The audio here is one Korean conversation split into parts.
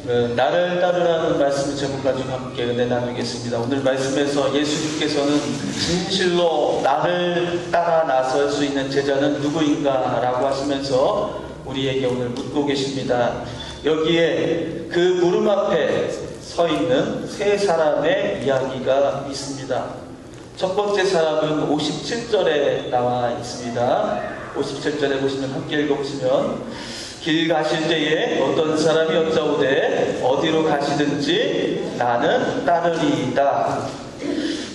나를 따르라는 말씀을 제목 가지고 함께 은혜 나누겠습니다. 오늘 말씀에서 예수님께서는 진실로 나를 따라 나설 수 있는 제자는 누구인가 라고 하시면서 우리에게 오늘 묻고 계십니다. 여기에 그 무릎 앞에 서 있는 세 사람의 이야기가 있습니다. 첫 번째 사람은 57절에 나와 있습니다. 57절에 보시면 함께 읽어보시면 길 가실 때에 어떤 사람이 여짜오되 어디로 가시든지 나는 따르리이다.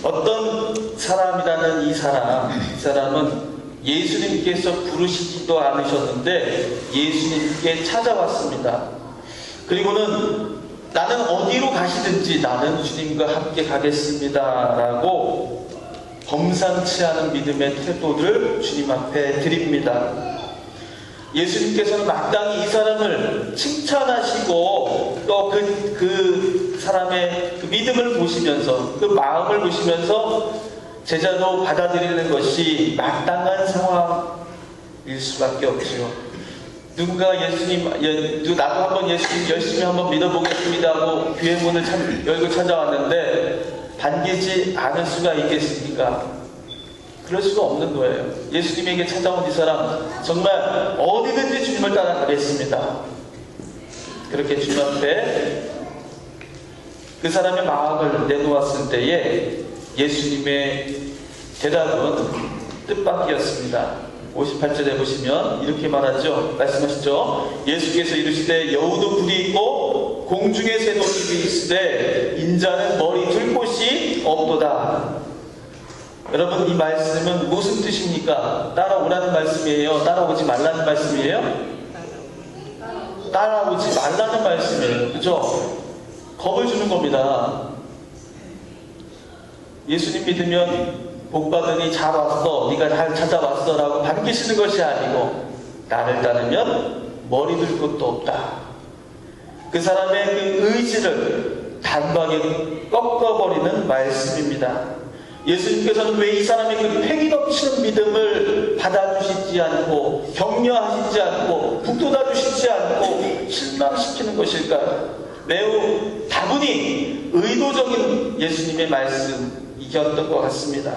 어떤 사람이라는 이 사람은 예수님께서 부르시지도 않으셨는데 예수님께 찾아왔습니다. 그리고는 나는 어디로 가시든지 나는 주님과 함께 가겠습니다 라고 범상치 않은 믿음의 태도를 주님 앞에 드립니다. 예수님께서는 마땅히 이 사람을 칭찬하시고 또 그 사람의 그 믿음을 보시면서 그 마음을 보시면서 제자로 받아들이는 것이 마땅한 상황일 수밖에 없지요. 누군가 예수님, 나도 한번 예수님 열심히 한번 믿어보겠습니다 하고 교회 문을 열고 찾아왔는데 반기지 않을 수가 있겠습니까? 그럴 수가 없는 거예요. 예수님에게 찾아온 이 사람 정말 어디든지 주님을 따라가겠습니다. 그렇게 주님 앞에 그 사람의 마음을 내놓았을 때에 예수님의 대답은 뜻밖이었습니다. 58절에 보시면 이렇게 말하죠. 말씀하시죠. 예수께서 이르시되 여우도 굴이 있고 공중에 새도 집이 있으되 인자는 머리 둘 곳이 없도다. 여러분, 이 말씀은 무슨 뜻입니까? 따라오라는 말씀이에요? 따라오지 말라는 말씀이에요? 따라오지 말라는 말씀이에요. 그죠? 겁을 주는 겁니다. 예수님 믿으면 복 받으니 잘 왔어, 네가 잘 찾아왔어 라고 반기시는 것이 아니고 나를 따르면 머리 들 곳도 없다. 그 사람의 그 의지를 단박에 꺾어버리는 말씀입니다. 예수님께서는 왜 이 사람의 그 패기 넘치는 믿음을 받아주시지 않고 격려하시지 않고 북돋아주시지 않고 실망시키는 것일까요? 매우 다분히 의도적인 예수님의 말씀이었던 것 같습니다.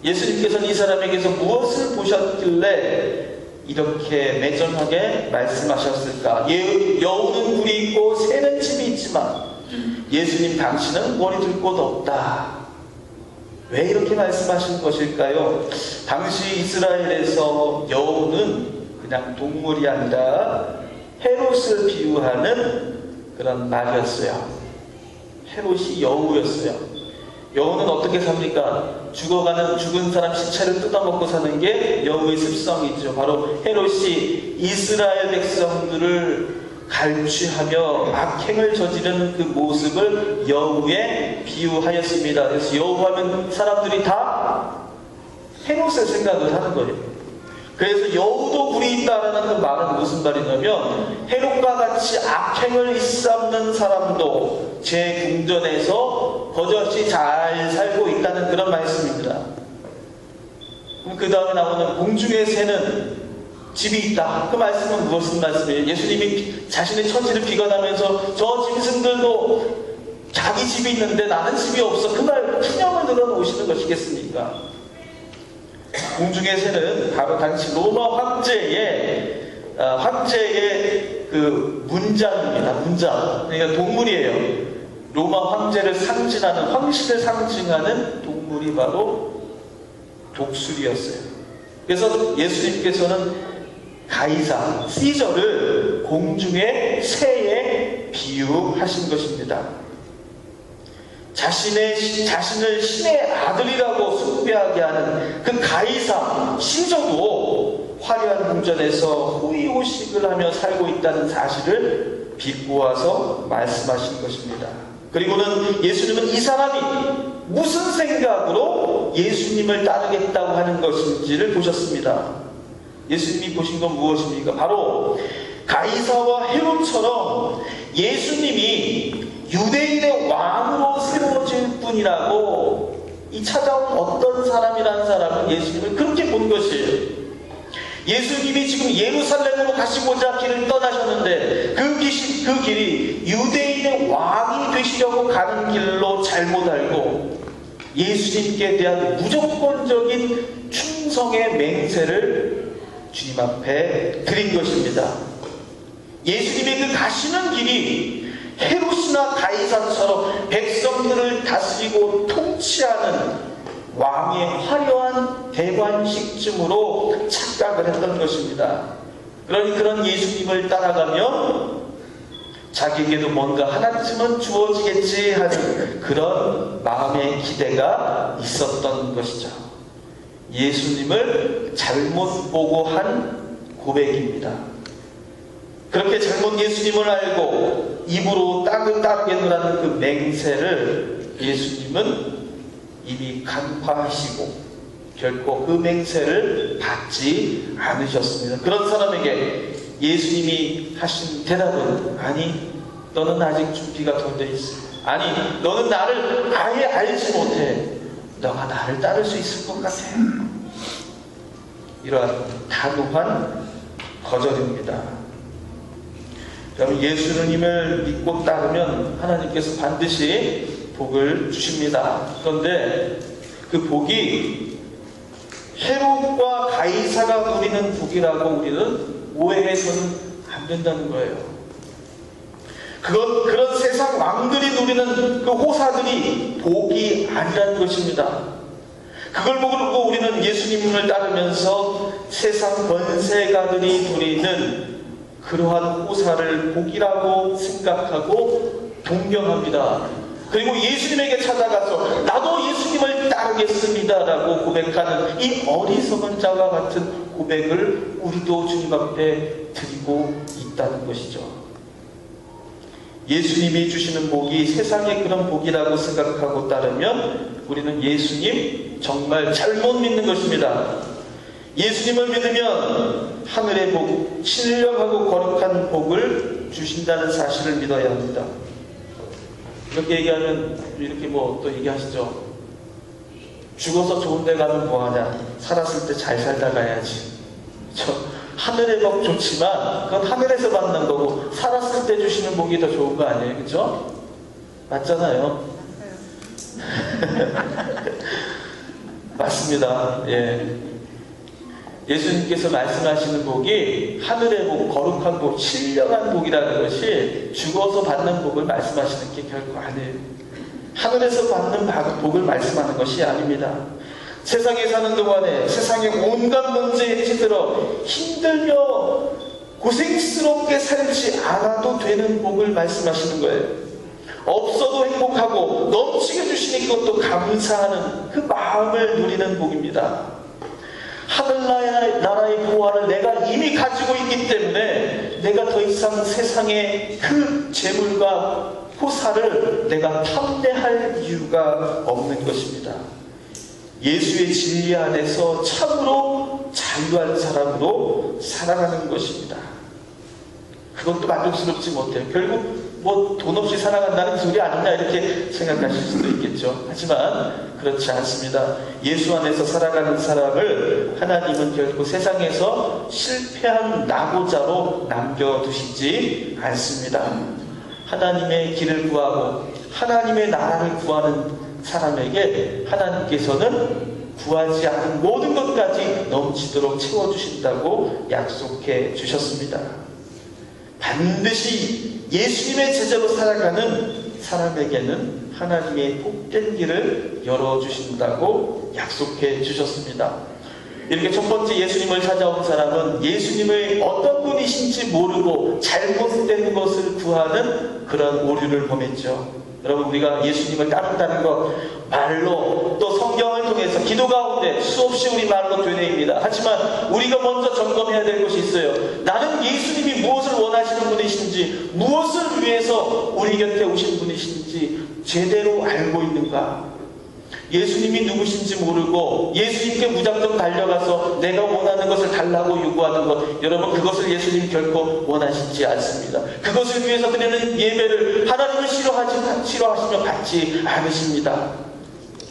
예수님께서는 이 사람에게서 무엇을 보셨길래 이렇게 매정하게 말씀하셨을까? 여우는 굴이 있고 새는 집이 있지만 예수님 당신은 머리 둘 곳 없다. 왜 이렇게 말씀하신 것일까요? 당시 이스라엘에서 여우는 그냥 동물이 아니라 헤롯을 비유하는 그런 말이었어요. 헤롯이 여우였어요. 여우는 어떻게 삽니까? 죽은 사람 시체를 뜯어먹고 사는 게 여우의 습성이죠. 바로 헤롯이 이스라엘 백성들을 갈취하며 악행을 저지르는 그 모습을 여우에 비유하였습니다. 그래서 여우하면 사람들이 다 헤롯의 생각을 하는 거예요. 그래서 여우도 굴이 있다라는 그 말은 무슨 말이냐면 헤롯과 같이 악행을 일삼는 사람도 제 궁전에서 버젓이 잘 살고 있다는 그런 말씀입니다. 그럼 그 다음에 나오는 공중의 새는 집이 있다. 그 말씀은 무슨 말씀이에요? 예수님이 자신의 처지를 비관하면서 저 짐승들도 자기 집이 있는데 나는 집이 없어. 그 말 푸념을 늘어놓으시는 것이겠습니까? 공중의 새는 바로 당시 로마 황제의 그 문장입니다. 문장. 그러니까 동물이에요. 로마 황제를 상징하는, 황실을 상징하는 동물이 바로 독수리였어요. 그래서 예수님께서는 가이사, 시저를 공중의 새에 비유하신 것입니다. 자신을 신의 아들이라고 숭배하게 하는 그 가이사, 시저도 화려한 궁전에서 호의호식을 하며 살고 있다는 사실을 비꼬아서 말씀하신 것입니다. 그리고는 예수님은 이 사람이 무슨 생각으로 예수님을 따르겠다고 하는 것인지를 보셨습니다. 예수님이 보신 건 무엇입니까? 바로 가이사와 헤롯처럼 예수님이 유대인의 왕으로 세워질 뿐이라고 이 찾아온 어떤 사람이라는 사람은 예수님을 그렇게 본 것이에요. 예수님이 지금 예루살렘으로 가시고자 길을 떠나셨는데 그 길이 유대인의 왕이 되시려고 가는 길로 잘못 알고 예수님께 대한 무조건적인 충성의 맹세를 주님 앞에 드린 것입니다. 예수님의 그 가시는 길이 헤롯이나 가이사처럼 백성들을 다스리고 통치하는 왕의 화려한 대관식쯤으로 착각을 했던 것입니다. 그러니 그런 예수님을 따라가며 자기에게도 뭔가 하나쯤은 주어지겠지 하는 그런 마음의 기대가 있었던 것이죠. 예수님을 잘못 보고 한 고백입니다. 그렇게 잘못 예수님을 알고 입으로 따르겠노라는 그 맹세를 예수님은 이미 간파하시고 결코 그 맹세를 받지 않으셨습니다. 그런 사람에게 예수님이 하신 대답은 아니, 너는 아직 준비가 덜 돼 있어. 아니, 너는 나를 아예 알지 못해. 너가 나를 따를 수 있을 것 같아. 이러한 단호한 거절입니다. 여러분, 예수님을 믿고 따르면 하나님께서 반드시 복을 주십니다. 그런데 그 복이 헤롯과 가이사가 누리는 복이라고 우리는 오해해서는 안 된다는 거예요. 그런 세상 왕들이 누리는 그 호사들이 복이 아니라는 것입니다. 그걸 보고 우리는 예수님을 따르면서 세상 권세가들이 누리는 그러한 호사를 복이라고 생각하고 동경합니다. 그리고 예수님에게 찾아가서 나도 예수님을 따르겠습니다 라고 고백하는 이 어리석은 자와 같은 고백을 우리도 주님 앞에 드리고 있다는 것이죠. 예수님이 주시는 복이 세상의 그런 복이라고 생각하고 따르면 우리는 예수님 정말 잘못 믿는 것입니다. 예수님을 믿으면 하늘의 복, 신령하고 거룩한 복을 주신다는 사실을 믿어야 합니다. 이렇게 얘기하면 이렇게 뭐 또 얘기하시죠. 죽어서 좋은 데 가면 뭐하냐. 살았을 때 잘 살다 가야지. 그렇죠? 하늘의 복 좋지만 그건 하늘에서 받는 거고 살았을 때 주시는 복이 더 좋은 거 아니에요? 그렇죠? 맞잖아요. 맞습니다. 예. 예수님께서 말씀하시는 복이 하늘의 복, 거룩한 복, 신령한 복이라는 것이 죽어서 받는 복을 말씀하시는 게 결코 아니에요. 하늘에서 받는 복을 말씀하는 것이 아닙니다. 세상에 사는 동안에 세상에 온갖 문제에 찌들어 힘들며 고생스럽게 살지 않아도 되는 복을 말씀하시는 거예요. 없어도 행복하고 넘치게 주시니 그것도 감사하는 그 마음을 누리는 복입니다. 하늘나라의 보화를 내가 이미 가지고 있기 때문에 내가 더 이상 세상의 그 재물과 호사를 내가 탐내할 이유가 없는 것입니다. 예수의 진리 안에서 참으로 자유한 사람으로 살아가는 것입니다. 그것도 만족스럽지 못해요. 결국 뭐 돈 없이 살아간다는 소리 아니냐 이렇게 생각하실 수도 있겠죠. 하지만 그렇지 않습니다. 예수 안에서 살아가는 사람을 하나님은 결코 세상에서 실패한 낙오자로 남겨두시지 않습니다. 하나님의 길을 구하고 하나님의 나라를 구하는 사람에게 하나님께서는 구하지 않은 모든 것까지 넘치도록 채워주신다고 약속해 주셨습니다. 반드시 예수님의 제자로 살아가는 사람에게는 하나님의 복된 길을 열어주신다고 약속해 주셨습니다. 이렇게 첫 번째 예수님을 찾아온 사람은 예수님의 어떤 분이신지 모르고 잘못된 것을 구하는 그런 오류를 범했죠. 여러분, 우리가 예수님을 따른다는 것 말로 또 성경을 통해서 기도 가운데 수없이 우리 말로 되뇌입니다. 하지만 우리가 먼저 점검해야 될 것이 있어요. 나는 예수님이 무엇을 원하시는 분이신지, 무엇을 위해서 우리 곁에 오신 분이신지 제대로 알고 있는가? 예수님이 누구신지 모르고 예수님께 무작정 달려가서 내가 원하는 것을 달라고 요구하는 것, 여러분, 그것을 예수님 결코 원하시지 않습니다. 그것을 위해서 드리는 예배를 하나님을 싫어하시며 받지 않으십니다.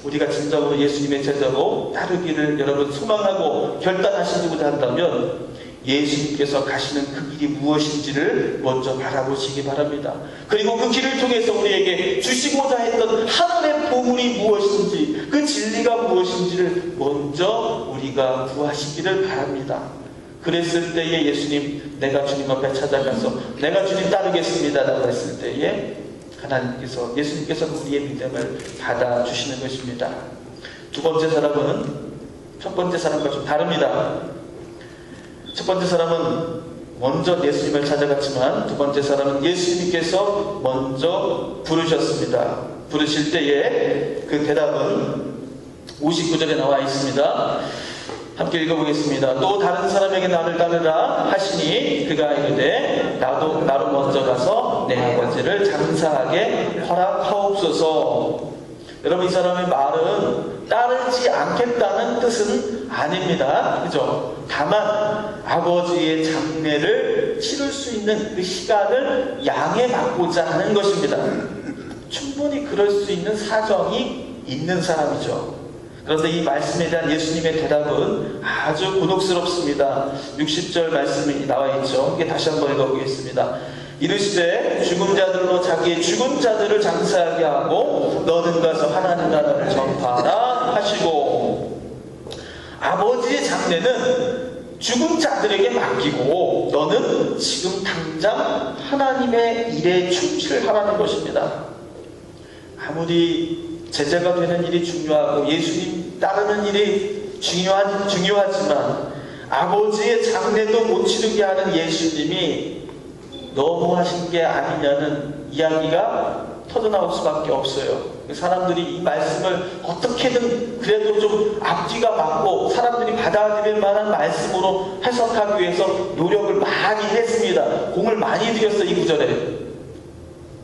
우리가 진정으로 예수님의 제자로 따르기를 여러분 소망하고 결단하시고자 한다면 예수님께서 가시는 그 길이 무엇인지를 먼저 바라보시기 바랍니다. 그리고 그 길을 통해서 우리에게 주시고자 했던 하늘의 보물이 무엇인지, 그 진리가 무엇인지를 먼저 우리가 구하시기를 바랍니다. 그랬을 때에 예수님, 내가 주님 앞에 찾아가서 내가 주님 따르겠습니다 라고 했을 때에 하나님께서, 예수님께서 우리의 믿음을 받아주시는 것입니다. 두 번째 사람은 첫 번째 사람과 좀 다릅니다. 첫 번째 사람은 먼저 예수님을 찾아갔지만 두 번째 사람은 예수님께서 먼저 부르셨습니다. 부르실 때에 그 대답은 59절에 나와 있습니다. 함께 읽어보겠습니다. 또 다른 사람에게 나를 따르라 하시니 그가 이르되 나로 먼저 가서 내 아버지를 장사하게 허락하옵소서. 여러분, 이 사람의 말은 따르지 않겠다는 뜻은 아닙니다. 그죠? 다만 아버지의 장례를 치를 수 있는 그 시간을 양해받고자 하는 것입니다. 충분히 그럴 수 있는 사정이 있는 사람이죠. 그런데 이 말씀에 대한 예수님의 대답은 아주 곤혹스럽습니다. 60절 말씀이 나와 있죠. 이게 다시 한번 읽어보겠습니다. 이르시되 죽은 자들로 자기의 죽은 자들을 장사하게 하고 너는 가서 하나님 나라를 전파하라 하시고, 아버지의 장례는 죽은 자들에게 맡기고 너는 지금 당장 하나님의 일에 충실하라는 것입니다. 아무리 제자가 되는 일이 중요하고 예수님 따르는 일이 중요하지만 아버지의 장례도 못 치르게 하는 예수님이 너무하신 게 아니냐는 이야기가 터져나올 수밖에 없어요. 사람들이 이 말씀을 어떻게든 그래도 좀 앞뒤가 맞고 사람들이 받아들일 만한 말씀으로 해석하기 위해서 노력을 많이 했습니다. 공을 많이 들였어, 이 구절에.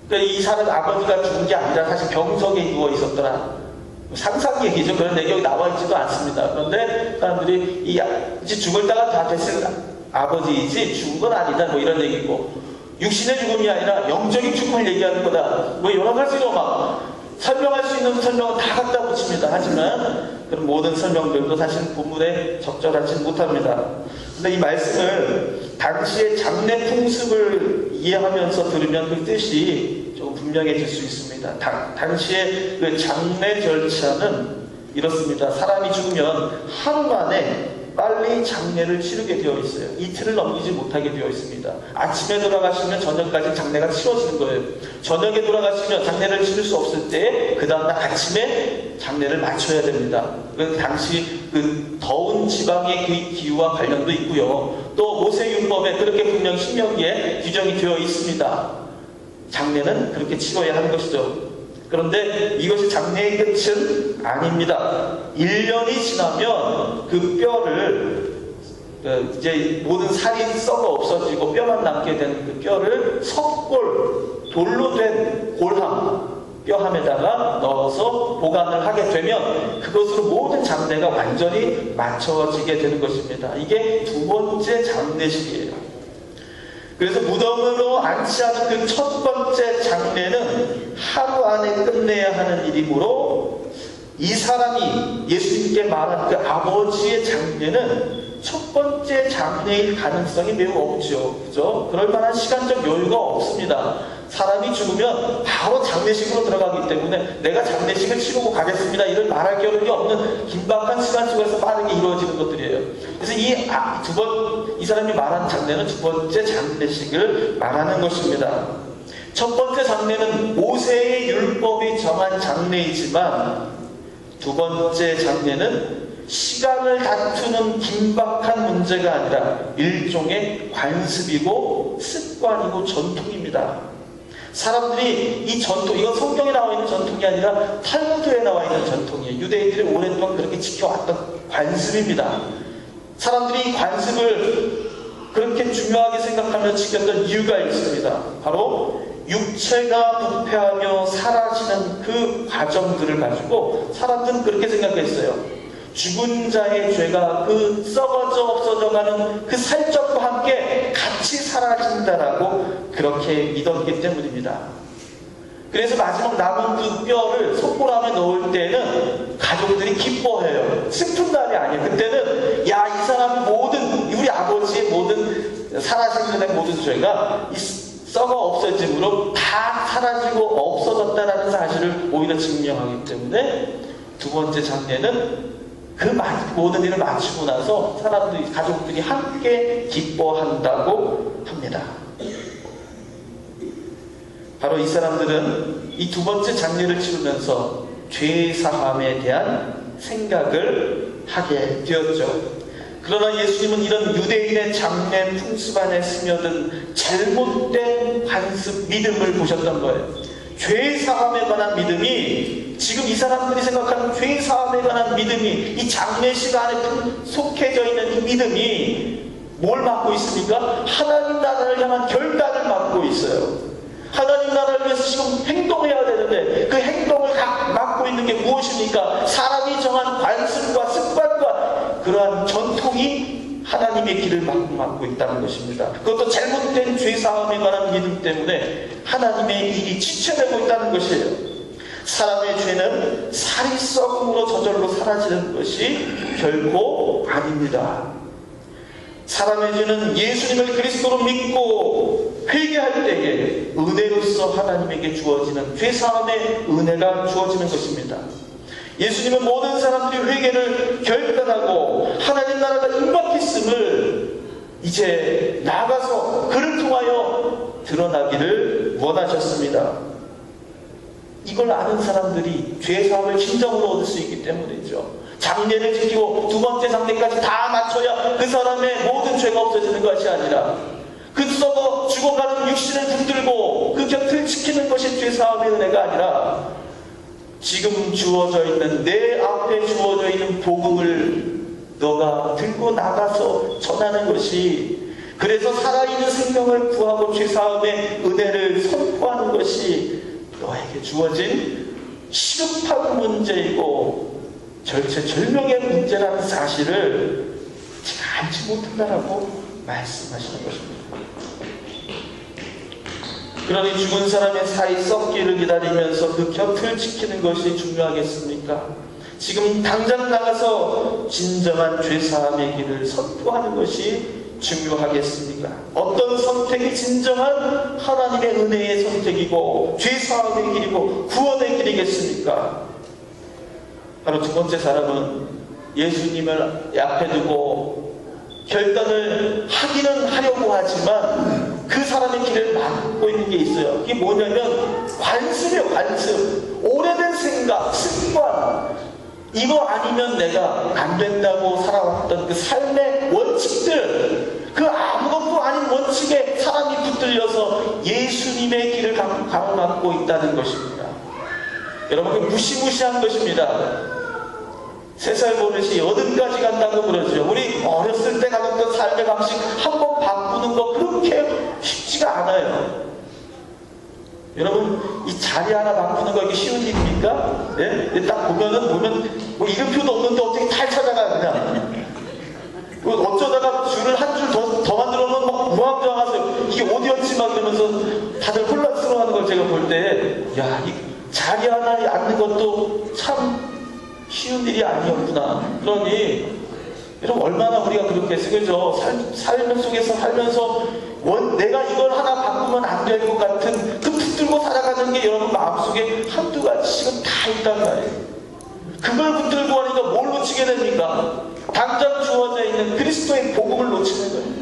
그러니까 이 사람 아버지가 죽은 게 아니라 사실 병석에 누워 있었더라. 상상 얘기죠. 그런 내용이 나와 있지도 않습니다. 그런데 사람들이 이제 죽을 때가 다 됐을 아버지이지 죽은 건 아니다, 뭐 이런 얘기고, 육신의 죽음이 아니라 영적인 죽음을 얘기하는 거다, 뭐 여러 가지로 막 설명할 수 있는 설명은 다 갖다 붙입니다. 하지만 그런 모든 설명들도 사실 본문에 적절하지 못합니다. 근데 이 말씀을 당시의 장례 풍습을 이해하면서 들으면 그 뜻이 조금 분명해질 수 있습니다. 당시의 그 장례 절차는 이렇습니다. 사람이 죽으면 하루 만에 빨리 장례를 치르게 되어 있어요. 이틀을 넘기지 못하게 되어 있습니다. 아침에 돌아가시면 저녁까지 장례가 치러지는 거예요. 저녁에 돌아가시면 장례를 치를 수 없을 때 그 다음날 아침에 장례를 마쳐야 됩니다. 그 당시 그 더운 지방의 그 기후와 관련도 있고요. 또 모세율법에 그렇게 분명 신명기에 규정이 되어 있습니다. 장례는 그렇게 치러야 하는 것이죠. 그런데 이것이 장례의 끝은 아닙니다. 1년이 지나면 그 뼈를 이제 모든 살이 썩어 없어지고 뼈만 남게 된 그 뼈를 석골, 돌로 된 골함, 뼈함에다가 넣어서 보관을 하게 되면 그것으로 모든 장례가 완전히 마쳐지게 되는 것입니다. 이게 두 번째 장례식이에요. 그래서 무덤으로 안치하는 그 첫 번째 장례는 하루 안에 끝내야 하는 일이므로 이 사람이 예수님께 말한 그 아버지의 장례는 첫 번째 장례일 가능성이 매우 없죠. 그죠? 그럴 만한 시간적 여유가 없습니다. 사람이 죽으면 바로 장례식으로 들어가기 때문에 내가 장례식을 치르고 가겠습니다, 이를 말할 겨를이 없는 긴박한 시간 속에서 빠르게 이루어지는 것들이에요. 그래서 이 사람이 말한 장례는 두 번째 장례식을 말하는 것입니다. 첫 번째 장례는 모세의 율법이 정한 장례이지만 두 번째 장례는 시간을 다투는 긴박한 문제가 아니라 일종의 관습이고 습관이고 전통입니다. 사람들이 이 전통, 이건 성경에 나와 있는 전통이 아니라 탈무드에 나와 있는 전통이에요. 유대인들이 오랫동안 그렇게 지켜왔던 관습입니다. 사람들이 이 관습을 그렇게 중요하게 생각하며 지켰던 이유가 있습니다. 바로 육체가 부패하며 사라지는 그 과정들을 가지고 사람들은 그렇게 생각했어요. 죽은 자의 죄가 그 썩어져 없어져가는 그 살점과 함께 같이 사라진다라고 그렇게 믿었기 때문입니다. 그래서 마지막 남은 그 뼈를 석고람에 넣을 때는 가족들이 기뻐해요. 슬픈 날이 아니에요. 그때는 야, 이 사람이 모든 우리 아버지의 모든 살아생전의 모든 죄가 썩어 없어짐으로 다 사라지고 없어졌다라는 사실을 오히려 증명하기 때문에 두 번째 장례는 그 모든 일을 마치고 나서 사람들이, 가족들이 함께 기뻐한다고 합니다. 바로 이 사람들은 이 두 번째 장례를 치르면서 죄 사함에 대한 생각을 하게 되었죠. 그러나 예수님은 이런 유대인의 장례 풍습 안에 스며든 잘못된 관습, 믿음을 보셨던 거예요. 죄 사함에 관한 믿음이, 지금 이 사람들이 생각하는 죄 사함에 관한 믿음이, 이 장례식 안에 속해져 있는 이 믿음이 뭘 맡고 있습니까? 하나님 나라를 향한 결단을 맡고 있어요. 하나님 나라를 위해서 지금 행동해야 되는데 그 행동을 맡고 있는 게 무엇입니까? 사람이 정한 관습과 습관과 그러한 전통이 하나님의 길을 맡고 있다는 것입니다. 그것도 잘못된 죄사함에 관한 믿음 때문에 하나님의 일이 지체되고 있다는 것이에요. 사람의 죄는 살이 썩음으로 저절로 사라지는 것이 결코 아닙니다. 사람의 죄는 예수님을 그리스도로 믿고 회개할 때에 은혜로서 하나님에게 주어지는 죄사함의 은혜가 주어지는 것입니다. 예수님은 모든 사람들이 회개를 결단하고 하나님 나라가 임박했음을 이제 나가서 그를 통하여 드러나기를 원하셨습니다. 이걸 아는 사람들이 죄사함을 진정으로 얻을 수 있기 때문이죠. 장례를 지키고 두 번째 장례까지 다 마쳐야 그 사람의 모든 죄가 없어지는 것이 아니라 그 썩어 죽어가는 육신을 붙들고 그 곁을 지키는 것이 죄사함의 은혜가 아니라 지금 주어져 있는, 내 앞에 주어져 있는 복음을 너가 들고 나가서 전하는 것이, 그래서 살아있는 생명을 구하고 죄사함의 은혜를 선포하는 것이 너에게 주어진 시급한 문제이고 절체절명의 문제라는 사실을 제가 알지 못한다라고 말씀하시는 것입니다. 그러니 죽은 사람의 사이 썩기를 기다리면서 그 곁을 지키는 것이 중요하겠습니까? 지금 당장 나가서 진정한 죄사함의 길을 선포하는 것이 중요하겠습니까? 어떤 선택이 진정한 하나님의 은혜의 선택이고 죄사함의 길이고 구원의 길이겠습니까? 바로 두 번째 사람은 예수님을 앞에 두고 결단을 하기는 하려고 하지만 그 사람의 길을 막고 있는 게 있어요. 그게 뭐냐면 관습이에요. 관습. 오래된 생각, 습관. 이거 아니면 내가 안 된다고 살아왔던 그 삶의 원칙들, 그 아무것도 아닌 원칙에 사람이 붙들려서 예수님의 길을 가로막고 있다는 것입니다. 여러분, 그 무시무시한 것입니다. 3살 버릇이 80까지 간다고 그러죠. 우리 어렸을 때 가졌던 삶의 방식 한번 바꾸는 거 그렇게 쉽지가 않아요. 여러분, 이 자리 하나 바꾸는 거 이게 쉬운 일입니까? 예? 딱 보면 뭐 이름표도 없는데 어떻게 잘 찾아가 그냥. 어쩌다가 줄을 한 줄 더 만들어 놓으면 막 무함정하세요. 이게 어디였지 막 이러면서 다들 혼란스러워하는 걸 제가 볼 때, 야, 이 자리 하나에 앉는 것도 참 쉬운 일이 아니었구나. 그러니 여러분, 얼마나 우리가 그렇게 그죠? 삶 속에서 살면서 내가 이걸 하나 바꾸면 안 될 것 같은 그 붙들고 살아가는 게 여러분 마음속에 한두 가지씩은 다 있단 말이에요. 그걸 붙들고 하니까 뭘 놓치게 됩니까? 당장 주어져 있는 그리스도의 복음을 놓치는 거예요.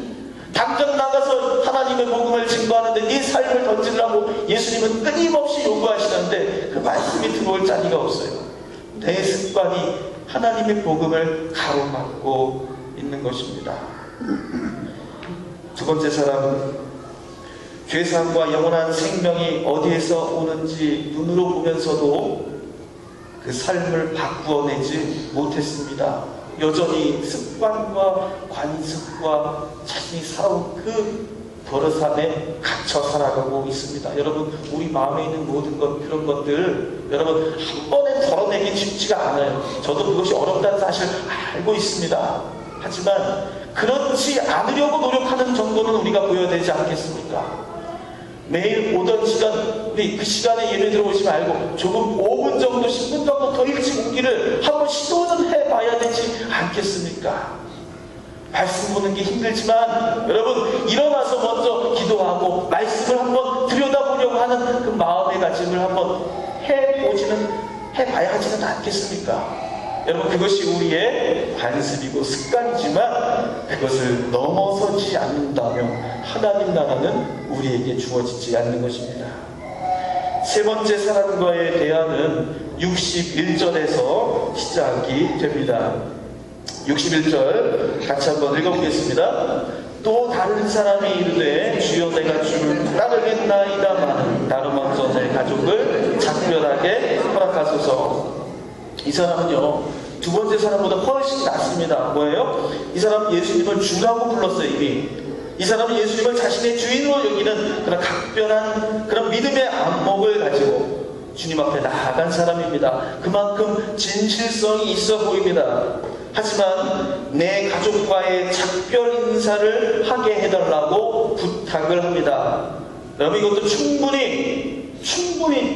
당장 나가서 하나님의 복음을 증거하는데 네 삶을 던지려고 예수님은 끊임없이 요구하시는데 그 말씀이 들어올 자리가 없어요. 내 습관이 하나님의 복음을 가로막고 있는 것입니다. 두 번째 사람은 죄사함과 영원한 생명이 어디에서 오는지 눈으로 보면서도 그 삶을 바꾸어내지 못했습니다. 여전히 습관과 관습과 자신이 살아온 그 버릇함에 갇혀 살아가고 있습니다. 여러분, 우리 마음에 있는 모든 것, 그런 것들 여러분 한 번에 덜어내기 쉽지가 않아요. 저도 그것이 어렵다는 사실 알고 있습니다. 하지만 그렇지 않으려고 노력하는 정도는 우리가 보여야 되지 않겠습니까? 매일 오던 시간, 우리 그 시간에 예배 들어오지 말고 조금 5분 정도, 10분 정도 더 일찍 오기를 한 않겠습니까? 말씀 보는 게 힘들지만 여러분 일어나서 먼저 기도하고 말씀을 한번 들여다보려고 하는 그 마음의 가짐을 한번 해봐야 하지는 않겠습니까? 여러분 그것이 우리의 관습이고 습관이지만 그것을 넘어서지 않는다면 하나님 나라는 우리에게 주어지지 않는 것입니다. 세 번째 사람과의 대화는 61절에서 시작이 됩니다. 61절 같이 한번 읽어보겠습니다. 또 다른 사람이 이르되 주여 내가 주를 따르겠나이다마는 나로 먼저 내 가족을 작별하게 허락하소서. 이 사람은요 두 번째 사람보다 훨씬 낫습니다. 뭐예요? 이 사람은 예수님을 주라고 불렀어요. 이미 이 사람은 예수님을 자신의 주인으로 여기는 그런 각별한 그런 믿음의 안목을 가지고 주님 앞에 나아간 사람입니다. 그만큼 진실성이 있어 보입니다. 하지만 내 가족과의 작별 인사를 하게 해달라고 부탁을 합니다. 여러분 이것도 충분히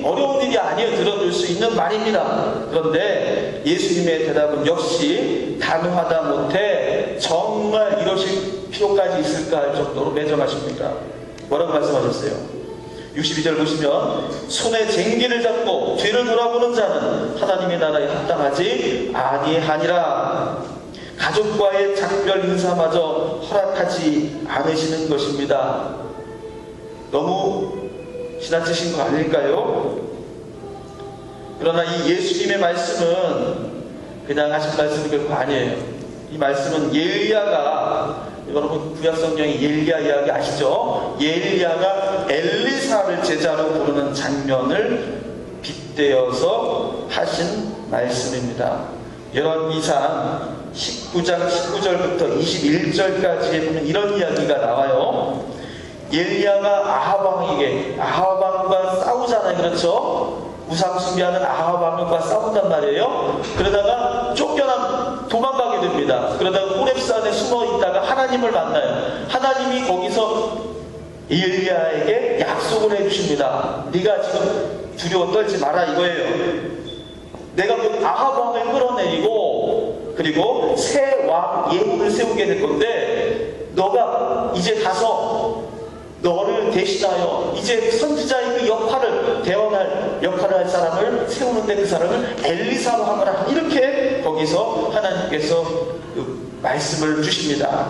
어려운 일이 아니에요. 들어줄 수 있는 말입니다. 그런데 예수님의 대답은 역시 단호하다 못해 정말 이러실 필요까지 있을까 할 정도로 매정하십니다. 뭐라고 말씀하셨어요? 62절 보시면 손에 쟁기를 잡고 뒤를 돌아보는 자는 하나님의 나라에 합당하지 아니하니라. 가족과의 작별 인사마저 허락하지 않으시는 것입니다. 너무 지나치신 거 아닐까요? 그러나 이 예수님의 말씀은 그냥 하신 말씀이 결코 아니에요. 이 말씀은 예리야가, 여러분 구약성경의 예리야 이야기 아시죠? 예리야가 엘리사를 제자로 부르는 장면을 빗대어서 하신 말씀입니다. 열왕기상 19장 19절부터 21절까지에 보면 이런 이야기가 나와요. 엘리야가 아합왕과 싸우잖아요. 그렇죠? 우상 숭배하는 아합왕과 싸운단 말이에요. 그러다가 도망가게 됩니다. 그러다가 호렙산에 숨어 있다가 하나님을 만나요. 하나님이 거기서 엘리야에게 약속을 해주십니다. 네가 지금 두려워 떨지 마라 이거예요. 내가 그 아합왕을 끌어내리고 그리고 새 왕 예후를 세우게 될 건데 너가 이제 가서 너를 대신하여 이제 선지자의 그 역할을 대언할 역할을 할 사람을 세우는데 그 사람을 엘리사로 하거라. 이렇게 거기서 하나님께서 그 말씀을 주십니다.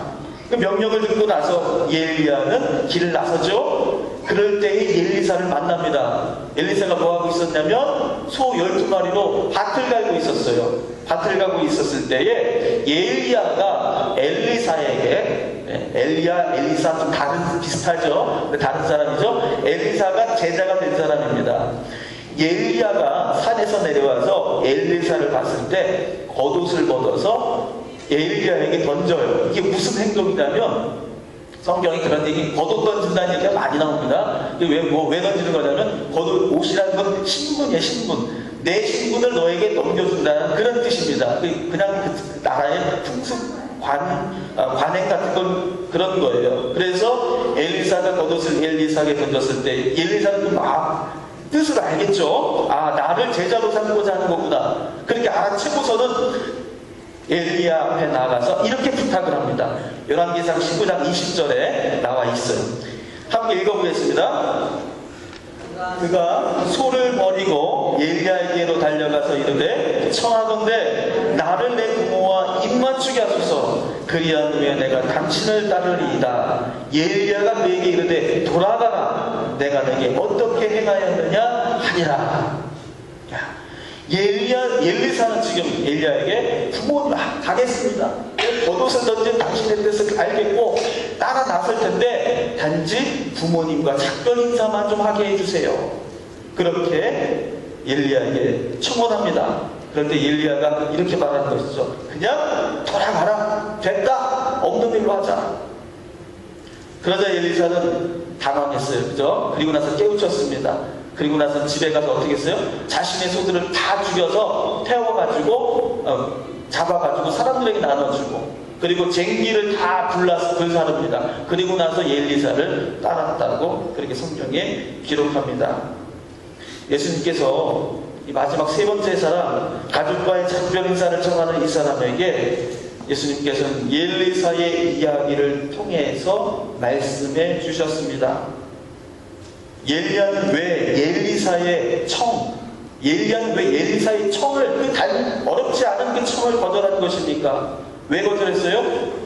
그 명령을 듣고 나서 엘리야는 길을 나서죠. 그럴 때에 엘리사를 만납니다. 엘리사가 뭐하고 있었냐면 소 12마리로 밭을 갈고 있었어요. 밭을 가고 있었을 때에 엘리야가 엘리사에게 엘리사 좀 비슷하죠. 다른 사람이죠. 엘리사가 제자가 된 사람입니다. 엘리야가 산에서 내려와서 엘리사를 봤을 때 겉옷을 벗어서 엘리야에게 던져요. 이게 무슨 행동이냐면 성경에 그런 얘기, 겉옷 던진다는 얘기가 많이 나옵니다. 왜 던지는 거냐면 겉옷, 옷이라는 건 신분이에요. 신분. 내 신분을 너에게 넘겨준다는 그런 뜻입니다. 그냥 그 나라의 관행 같은 건 그런 거예요. 그래서 엘리사가 겉옷을 엘리사에게 던졌을 때 엘리사는 뜻을 알겠죠. 나를 제자로 삼고자 하는 거구나. 그렇게 알아채고서는 엘리야 앞에 나가서 이렇게 부탁을 합니다. 열왕기상 19장 20절에 나와 있어요. 함께 읽어보겠습니다. 그가 소를 버리고 엘리야에게로 달려가서 이르되 청하건대 나를 내 부모와 입맞추게 하소서. 그리한 후에 내가 당신을 따르리이다. 엘리야가 그에게 이르되 돌아가라. 내가 내게 어떻게 행하였느냐 하니라. 엘리사는 지금 엘리야에게 부모님 가겠습니다. 겉옷을 던진 당신의 뜻을 알겠고 따라 나설 텐데 단지 부모님과 작별 인사만 좀 하게 해주세요. 그렇게 엘리야에게 청원합니다. 그런데 엘리야가 이렇게 말하는 것이죠. 그냥 돌아가라. 됐다. 없는 일로 하자. 그러자 엘리사는 당황했어요. 그죠? 그리고 나서 깨우쳤습니다. 그리고 나서 집에 가서 어떻게 했어요? 자신의 소들을 다 죽여서 태워가지고 잡아가지고 사람들에게 나눠주고 그리고 쟁기를 다 불사릅니다. 그리고 나서 엘리사를 따랐다고 그렇게 성경에 기록합니다. 예수님께서 이 마지막 세 번째 사람, 가족과의 작별 인사를 청하는 이 사람에게 예수님께서는 엘리사의 이야기를 통해서 말씀해 주셨습니다. 엘리야는 왜 엘리사의 청을 어렵지 않은 그 청을 거절한 것입니까? 왜 거절했어요?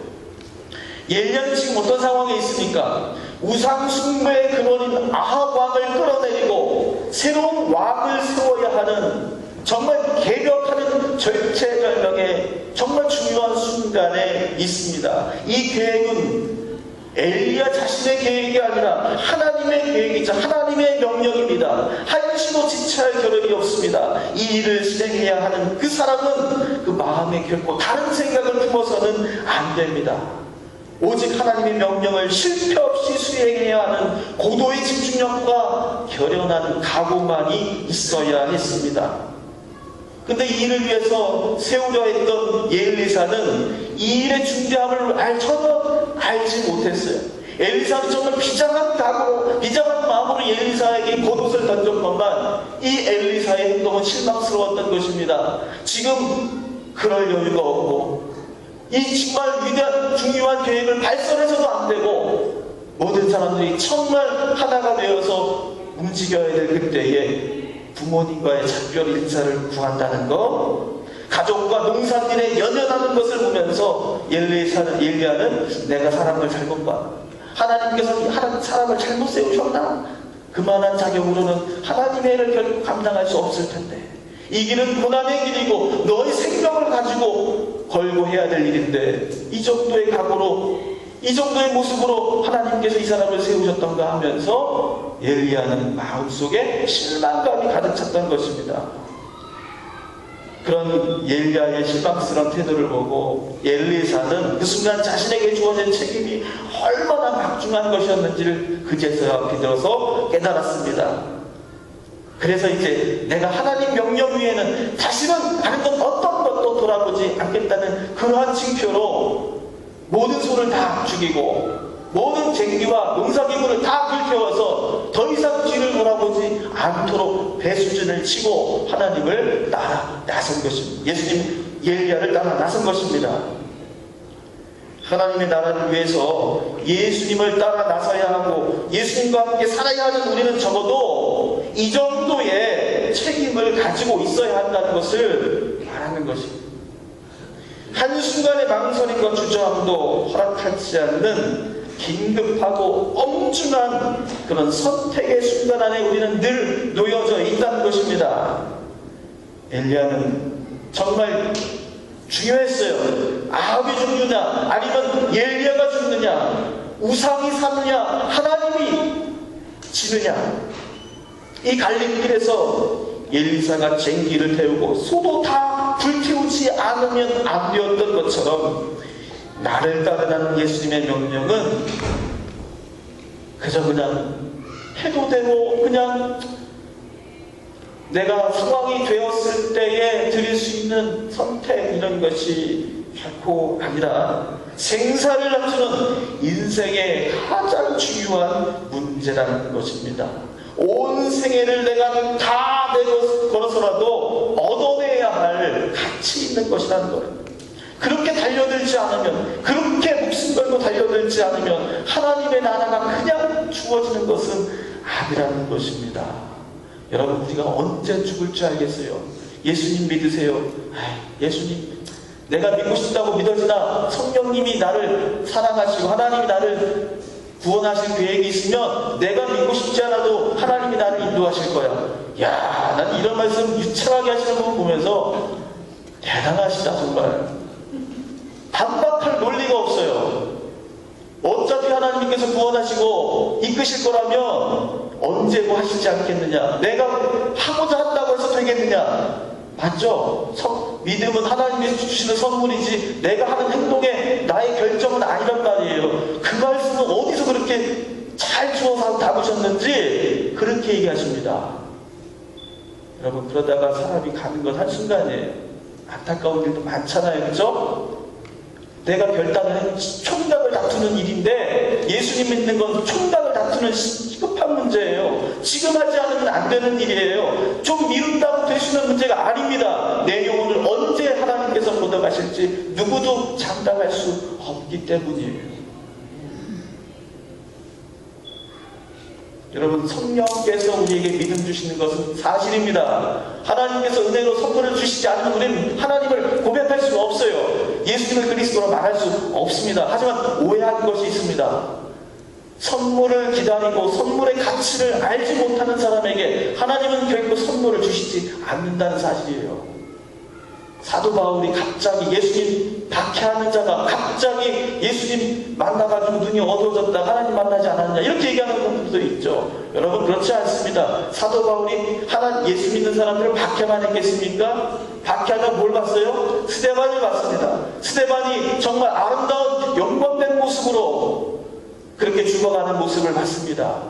엘리야는 지금 어떤 상황에 있습니까? 우상 숭배의 근원인 아합 왕을 끌어내리고 새로운 왕을 세워야 하는 정말 개벽하는 절체절명의 정말 중요한 순간에 있습니다. 이 계획은 엘리야 자신의 계획이 아니라 하나님의 계획이자 하나님의 명령입니다. 한시도 지체할 겨를이 없습니다. 이 일을 실행해야 하는 그 사람은 그 마음에 결코 다른 생각을 품어서는 안 됩니다. 오직 하나님의 명령을 실패 없이 수행해야 하는 고도의 집중력과 결연한 각오만이 있어야 했습니다. 근데 이 일을 위해서 세우려 했던 엘리사는 이 일의 중대함을 전혀 알지 못했어요. 엘리사는 정말 비장한 각오로, 비장한 마음으로 엘리사에게 겉옷을 던졌건만 이 엘리사의 행동은 실망스러웠던 것입니다. 지금 그럴 여유가 없고 이 정말 위대한 중요한 계획을 발설해서도 안 되고 모든 사람들이 정말 하나가 되어서 움직여야 될 그때에 부모님과의 작별 인사를 구한다는 것, 가족과 농산일에 연연하는 것을 보면서 엘리야는 내가 사람을 잘못 봐, 하나님께서 사람을 잘못 세우셨나? 그만한 자격으로는 하나님의 일을 결코 감당할 수 없을 텐데 이 길은 고난의 길이고 너의 생명을 가지고 걸고 해야 될 일인데 이 정도의 각오로, 이 정도의 모습으로 하나님께서 이 사람을 세우셨던가 하면서 엘리야는 마음속에 실망감이 가득 찼던 것입니다. 그런 엘리야의 실망스러운 태도를 보고 엘리사는 그 순간 자신에게 주어진 책임이 얼마나 막중한 것이었는지를 그제서야 비로소 깨달았습니다. 그래서 이제 내가 하나님 명령 위에는 다시는 다른 것 어떤 것도 돌아보지 않겠다는 그러한 징표로 모든 소를 다 죽이고 모든 쟁기와 농사기구를 다 불태워서 더 이상 뒤를 돌아보지 않도록 배수진을 치고 하나님을 따라 나선 것입니다. 예수님 엘리야를 따라 나선 것입니다. 하나님의 나라를 위해서 예수님을 따라 나서야 하고 예수님과 함께 살아야 하는 우리는 적어도 이 정도의 책임을 가지고 있어야 한다는 것을 말하는 것입니다. 한순간의 망설임과 주저함도 허락하지 않는 긴급하고 엄중한 그런 선택의 순간 안에 우리는 늘 놓여져 있다는 것입니다. 엘리야는 정말 중요했어요. 아합이 죽느냐 아니면 엘리야가 죽느냐, 우상이 사느냐 하나님이 지느냐, 이 갈림길에서 엘리사가 쟁기를 태우고 소도 다 불태우지 않으면 안 되었던 것처럼 나를 따르라는 예수님의 명령은 그저 그냥 해도 되고 그냥 내가 상황이 되었을 때에 드릴 수 있는 선택 이런 것이 결코 아니라 생사를 다투는 인생의 가장 중요한 문제라는 것입니다. 온 생애를 내가 다 걸어서라도 얻어내야 할 가치 있는 것이라는 거예요. 그렇게 달려들지 않으면, 그렇게 목숨 걸고 달려들지 않으면 하나님의 나라가 그냥 주어지는 것은 아니라는 것입니다. 여러분, 우리가 언제 죽을 줄 알겠어요? 예수님 믿으세요. 예수님 내가 믿고 싶다고 믿어지나 성령님이 나를 사랑하시고 하나님이 나를 구원하실 계획이 있으면 내가 믿고 싶지 않아도 하나님이 나를 인도하실 거야. 야, 난 이런 말씀 유창하게 하시는 분 보면서 대단하시다 정말. 반박할 논리가 없어요. 어차피 하나님께서 구원하시고 이끄실 거라면 언제 뭐 하시지 않겠느냐. 내가 하고자 한다고 해서 되겠느냐. 맞죠? 믿음은 하나님이 주시는 선물이지 내가 하는 행동에 나의 결정은 아니란 말이에요. 그 말씀은 어디서 그렇게 잘 주워서 담으셨는지 그렇게 얘기하십니다. 여러분, 그러다가 사람이 가는 건 한순간이에요. 안타까운 일도 많잖아요. 그죠? 내가 결단을 해 총각을 다투는 일인데 예수님 믿는 건 총각을 다투는 시급한 문제예요. 지금 하지 않으면 안 되는 일이에요. 좀 미룬다고 되시는 문제가 아닙니다. 내 영혼을 언제 하나님께서 얻어가실지 누구도 장담할 수 없기 때문이에요. 여러분, 성령께서 우리에게 믿음 주시는 것은 사실입니다. 하나님께서 은혜로 선물을 주시지 않으면 우리는 하나님을 고백할 수 없어요. 예수님을 그리스도로 말할 수 없습니다. 하지만 오해한 것이 있습니다. 선물을 기다리고 선물의 가치를 알지 못하는 사람에게 하나님은 결코 선물을 주시지 않는다는 사실이에요. 사도 바울이 갑자기 예수님 박해하는 자가 갑자기 예수님 만나가지고 눈이 어두워졌다, 하나님 만나지 않았냐, 이렇게 얘기하는 분들도 있죠. 여러분, 그렇지 않습니다. 사도 바울이 예수 믿는 사람들을 박해만 했겠습니까? 박해하면 뭘 봤어요? 스데반을 봤습니다. 스데반이 정말 아름다운 영광된 모습으로 그렇게 죽어가는 모습을 봤습니다.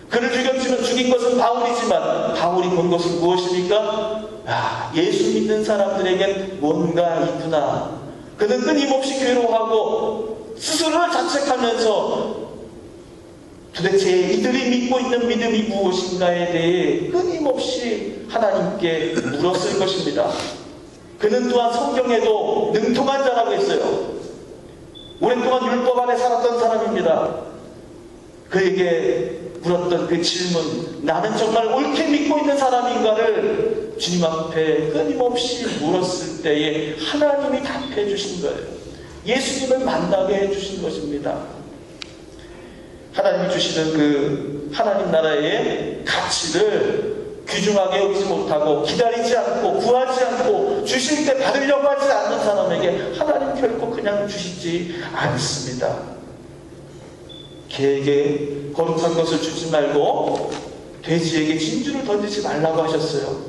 그를 죽였지만 죽인 것은 바울이지만 바울이 본 것은 무엇입니까? 예수 믿는 사람들에겐 뭔가 있구나. 그는 끊임없이 괴로워하고 스스로를 자책하면서 도대체 이들이 믿고 있는 믿음이 무엇인가에 대해 끊임없이 하나님께 물었을 것입니다. 그는 또한 성경에도 능통한 자라고 했어요. 오랫동안 율법 안에 살았던 사람입니다. 그에게 물었던 그 질문, 나는 정말 옳게 믿고 있는 사람인가를 주님 앞에 끊임없이 물었을 때에 하나님이 답해 주신 거예요. 예수님을 만나게 해 주신 것입니다. 하나님이 주시는 그 하나님 나라의 가치를 귀중하게 여기지 못하고 기다리지 않고 구하지 않고 주실 때 받으려고 하지 않는 사람에게 하나님 결코 그냥 주시지 않습니다. 개에게 거룩한 것을 주지 말고 돼지에게 진주를 던지지 말라고 하셨어요.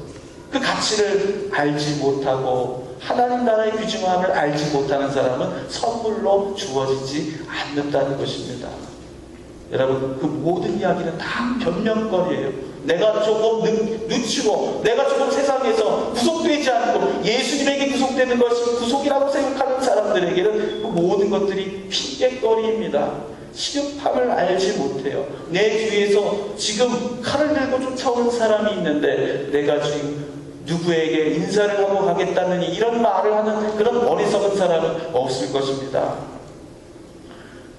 그 가치를 알지 못하고 하나님 나라의 귀중함을 알지 못하는 사람은 선물로 주어지지 않는다는 것입니다. 여러분, 그 모든 이야기는 다 변명거리예요. 내가 조금 늦추고 내가 조금 세상에서 구속되지 않고 예수님에게 구속되는 것이 구속이라고 생각하는 사람들에게는 그 모든 것들이 핑계거리입니다. 시급함을 알지 못해요. 내 뒤에서 지금 칼을 들고 쫓아오는 사람이 있는데 내가 지금 누구에게 인사를 하고 가겠다느니 이런 말을 하는 그런 어리석은 사람은 없을 것입니다.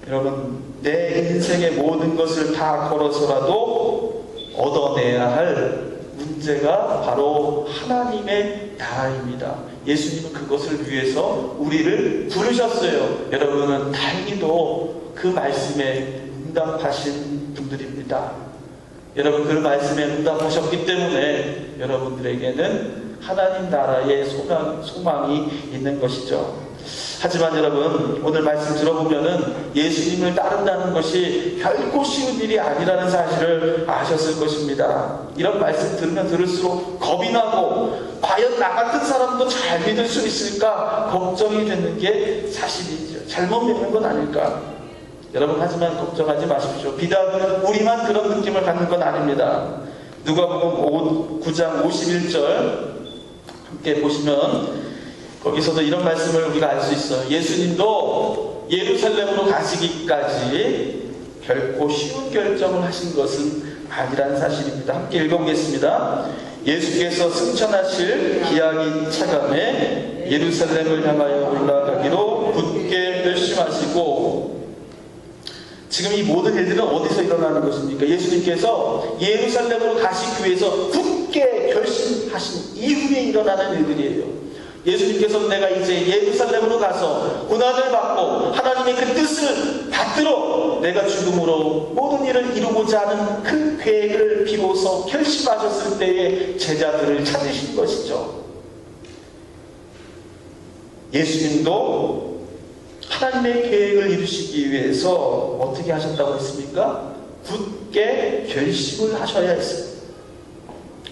여러분, 내 인생의 모든 것을 다 걸어서라도 얻어내야 할 문제가 바로 하나님의 나라입니다. 예수님은 그것을 위해서 우리를 부르셨어요. 여러분은 다행히도 그 말씀에 응답하신 분들입니다. 여러분, 그 말씀에 응답하셨기 때문에 여러분들에게는 하나님 나라의 소망이 있는 것이죠. 하지만 여러분, 오늘 말씀 들어보면은 예수님을 따른다는 것이 결코 쉬운 일이 아니라는 사실을 아셨을 것입니다. 이런 말씀 들으면 들을수록 겁이 나고 과연 나 같은 사람도 잘 믿을 수 있을까 걱정이 되는 게 사실이죠. 잘못 믿는 건 아닐까. 여러분, 하지만 걱정하지 마십시오. 비단 우리만 그런 느낌을 갖는 건 아닙니다. 누가복음 9장 51절 함께 보시면 거기서도 이런 말씀을 우리가 알 수 있어요. 예수님도 예루살렘으로 가시기까지 결코 쉬운 결정을 하신 것은 아니라는 사실입니다. 함께 읽어보겠습니다. 예수께서 승천하실 기약이 차감해 예루살렘을 향하여 올라가기로 굳게 결심하시고, 지금 이 모든 일들은 어디서 일어나는 것입니까? 예수님께서 예루살렘으로 가시기 위해서 굳게 결심하신 이후에 일어나는 일들이에요. 예수님께서 내가 이제 예루살렘으로 가서 고난을 받고 하나님의 그 뜻을 받들어 내가 죽음으로 모든 일을 이루고자 하는 그 계획을 비로소 결심하셨을 때에 제자들을 찾으신 것이죠. 예수님도 하나님의 계획을 이루시기 위해서 어떻게 하셨다고 했습니까? 굳게 결심을 하셔야 했어요.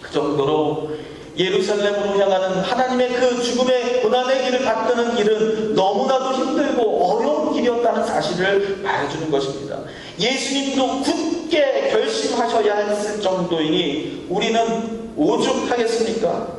그 정도로 예루살렘으로 향하는 하나님의 그 죽음의 고난의 길을 받드는 길은 너무나도 힘들고 어려운 길이었다는 사실을 말해주는 것입니다. 예수님도 굳게 결심하셔야 했을 정도이니 우리는 오죽하겠습니까?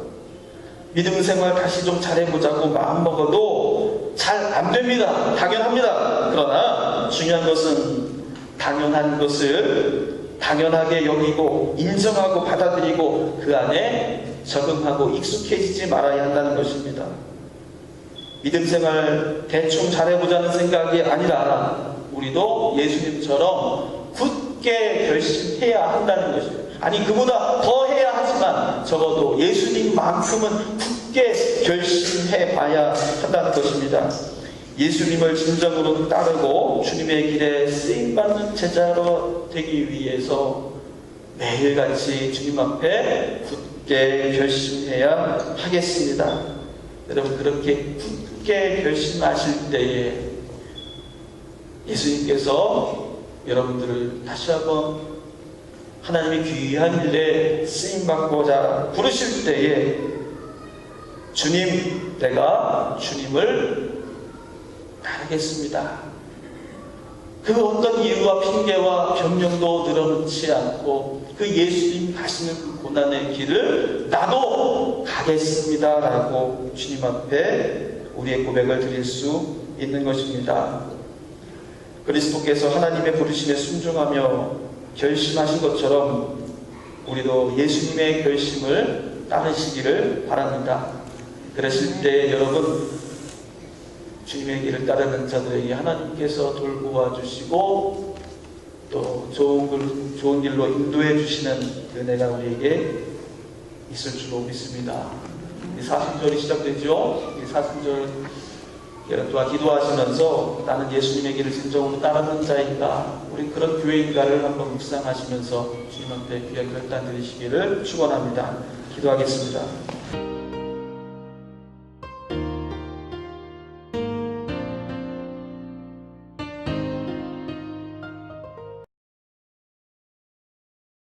믿음 생활 다시 좀 잘해보자고 마음먹어도 잘 안됩니다. 당연합니다. 그러나 중요한 것은 당연한 것을 당연하게 여기고 인정하고 받아들이고 그 안에 적응하고 익숙해지지 말아야 한다는 것입니다. 믿음 생활 대충 잘해보자는 생각이 아니라 우리도 예수님처럼 굳게 결심해야 한다는 것이에요. 아니 그보다 더 해야 하지만 적어도 예수님만큼은 굳게 결심해 봐야 한다는 것입니다. 예수님을 진정으로 따르고 주님의 길에 쓰임받는 제자로 되기 위해서 매일같이 주님 앞에 굳게 결심해야 하겠습니다. 여러분 그렇게 굳게 결심하실 때에 예수님께서 여러분들을 다시 한번 하나님의 귀한 일에 쓰임받고자 부르실 때에 주님, 내가 주님을 따르겠습니다. 그 어떤 이유와 핑계와 변명도 늘어놓지 않고 그 예수님 가시는 그 고난의 길을 나도 가겠습니다 라고 주님 앞에 우리의 고백을 드릴 수 있는 것입니다. 그리스도께서 하나님의 부르심에 순종하며 결심하신 것처럼 우리도 예수님의 결심을 따르시기를 바랍니다. 그러실 때 여러분 주님의 길을 따르는 자들에게 하나님께서 돌보아 주시고 또 좋은 길로 인도해 주시는 은혜가 우리에게 있을 줄로 믿습니다. 이 사순절이 시작되죠. 이 사순절 또한 기도하시면서 나는 예수님의 길을 진정으로 따르는 자인가, 우리 그런 교회인가를 한번 묵상하시면서 주님 앞에 귀한 결단 드리시기를 축원합니다. 기도하겠습니다.